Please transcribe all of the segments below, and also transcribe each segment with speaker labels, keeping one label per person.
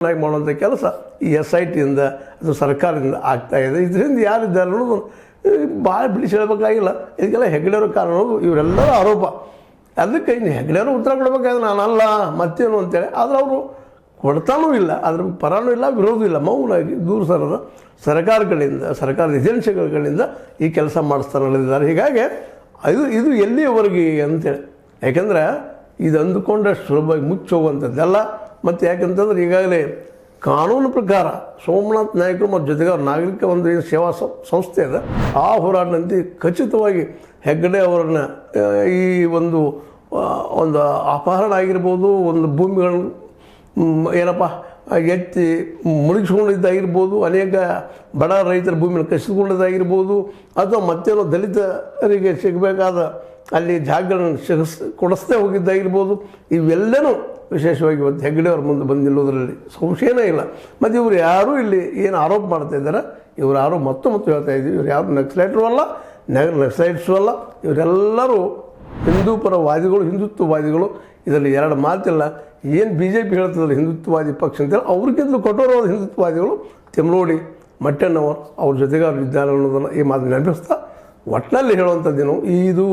Speaker 1: ಮಾಡುವಂಥ ಕೆಲಸ ಈ SITಯಿಂದ ಅದು ಸರ್ಕಾರದಿಂದ ಆಗ್ತಾಯಿದೆ. ಇದರಿಂದ ಯಾರಿದ್ದಾರೆ ಅನ್ನೋದು ಭಾಳ ಬಿಡಿಸಿ ಹೇಳಬೇಕಾಗಿಲ್ಲ. ಇದಕ್ಕೆಲ್ಲ ಹೆಗ್ಡೆಯವ್ರ ಕಾರಣ ಅನ್ನೋದು ಇವರೆಲ್ಲರ ಆರೋಪ. ಅದಕ್ಕೆ ಇನ್ನು ಹೆಗ್ಡೆಯವರು ಉತ್ತರ ಕೊಡಬೇಕಾದ್ರೆ ನಾನಲ್ಲ ಮತ್ತೇನು ಅಂತೇಳಿ, ಆದರೆ ಅವರು ಕೊಡ್ತಾನೂ ಇಲ್ಲ, ಅದ್ರ ಪರನೂ ಇಲ್ಲ, ವಿರೋಧವೂ ಇಲ್ಲ, ಮೌನಾಗಿ ದೂರ ಸರದ ಸರ್ಕಾರಗಳಿಂದ, ಸರ್ಕಾರದ ಏಜೆನ್ಸಿಗಳಿಂದ ಈ ಕೆಲಸ ಮಾಡಿಸ್ತಾನಲ್ಲಿದ್ದಾರೆ. ಹೀಗಾಗಿ ಇದು ಎಲ್ಲಿಯವರೆಗೆ ಅಂತೇಳಿ, ಯಾಕೆಂದರೆ ಇದು ಅಂದುಕೊಂಡಷ್ಟು ಸುಲಭವಾಗಿ ಮುಚ್ಚೋಗುವಂಥದ್ದೆಲ್ಲ. ಮತ್ತು ಯಾಕೆಂತಂದ್ರೆ ಈಗಾಗಲೇ ಕಾನೂನು ಪ್ರಕಾರ ಸೋಮನಾಥ್ ನಾಯ್ಕರು ಮತ್ತು ಜೊತೆಗೆ ಅವ್ರ ನಾಗರಿಕ ಒಂದು ಏನು ಸೇವಾ ಸಂಸ್ಥೆ ಇದೆ, ಆ ಹೋರಾಟದಂತೆ ಖಚಿತವಾಗಿ ಹೆಗ್ಡೆ ಅವರನ್ನು ಈ ಒಂದು ಅಪಹರಣ ಆಗಿರ್ಬೋದು, ಒಂದು ಭೂಮಿಗಳನ್ನು ಏನಪ್ಪ ಎತ್ತಿ ಮುಳುಗಿಸ್ಕೊಂಡಿದ್ದಾಗಿರ್ಬೋದು, ಅನೇಕ ಬಡ ರೈತರ ಭೂಮಿಯನ್ನು ಕಸಿದುಕೊಂಡಿದ್ದಾಗಿರ್ಬೋದು, ಅಥವಾ ಮತ್ತೇನೋ ದಲಿತರಿಗೆ ಸಿಗಬೇಕಾದ ಅಲ್ಲಿ ಜಾಗಗಳನ್ನು ಕೊಡಿಸ್ದೇ ಹೋಗಿದ್ದಾಗಿರ್ಬೋದು, ಇವೆಲ್ಲನೂ ವಿಶೇಷವಾಗಿ ಇವತ್ತು ಹೆಗ್ಡೆಯವ್ರ ಮುಂದೆ ಬಂದು ನಿಲ್ಲೋದ್ರಲ್ಲಿ ಸಂಶಯನೇ ಇಲ್ಲ. ಮತ್ತು ಇವರು ಯಾರೂ ಇಲ್ಲಿ ಏನು ಆರೋಪ ಮಾಡ್ತಾ ಇದ್ದಾರೆ, ಇವರು ಯಾರು ಮತ್ತು ಹೇಳ್ತಾ ಇದ್ದೀವಿ, ಇವ್ರು ಯಾರು ನಕ್ಸಲೈಟ್ರು ಅಲ್ಲ, ನಕ್ಸಲೈಟ್ಸು ಅಲ್ಲ, ಇವರೆಲ್ಲರೂ ಹಿಂದೂಪರವಾದಿಗಳು, ಹಿಂದುತ್ವವಾದಿಗಳು. ಇದರಲ್ಲಿ ಎರಡು ಮಾತಿಲ್ಲ. ಏನು BJP ಹೇಳ್ತಿದ್ರು ಹಿಂದುತ್ವವಾದಿ ಪಕ್ಷ ಅಂತೇಳಿ, ಅವ್ರಿಗಿಂತಲೂ ಕಠೋರವಾದ ಹಿಂದುತ್ವವಾದಿಗಳು ತಿಮ್ರೋಡಿ ಮಟ್ಟಣ್ಣವರು ಅವ್ರ ಜೊತೆಗೆ ಅವ್ರು ಇದ್ದಾರೆ ಅನ್ನೋದನ್ನು ಈ ಮಾತು ನೆನಪಿಸ್ತಾ, ಒಟ್ಟಿನಲ್ಲಿ ಹೇಳುವಂಥದ್ದೇನು, ಇದು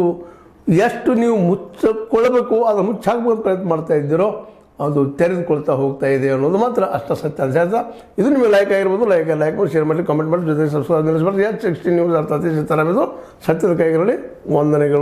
Speaker 1: ಎಷ್ಟು ನೀವು ಮುಚ್ಚಿಕೊಳ್ಳಬೇಕು, ಅದು ಮುಚ್ಚಾಕಬೇಕು ಪ್ರಯತ್ನ ಮಾಡ್ತಾ ಇದ್ದೀರೋ ಅದು ತೆರೆದುಕೊಳ್ತಾ ಹೋಗ್ತಾ ಇದೆ ಅನ್ನೋದು ಮಾತ್ರ ಅಷ್ಟ ಸತ್ಯ ಅನ್ಸಾಯ್ತಾ. ಇದು ನಿಮಗೆ ಲೈಕ್ ಆಗಿರ್ಬೋದು, ಲೈಕ್ ಮಾಡಿ, ಶೇರ್ ಮಾಡಿ, ಕಮೆಂಟ್ ಮಾಡಿ, ಜೊತೆಗೆ ಸಬ್ಸ್ಕ್ರೈಬ್ ನಿಲ್ಲಿಸ್ಬಾರ್ದು. H16 ನ್ಯೂಸ್ ಅರ್ಥಾತ್ ಸತ್ಯದ ಕೈಗಳಲ್ಲಿ ವಂದನೆಗಳು.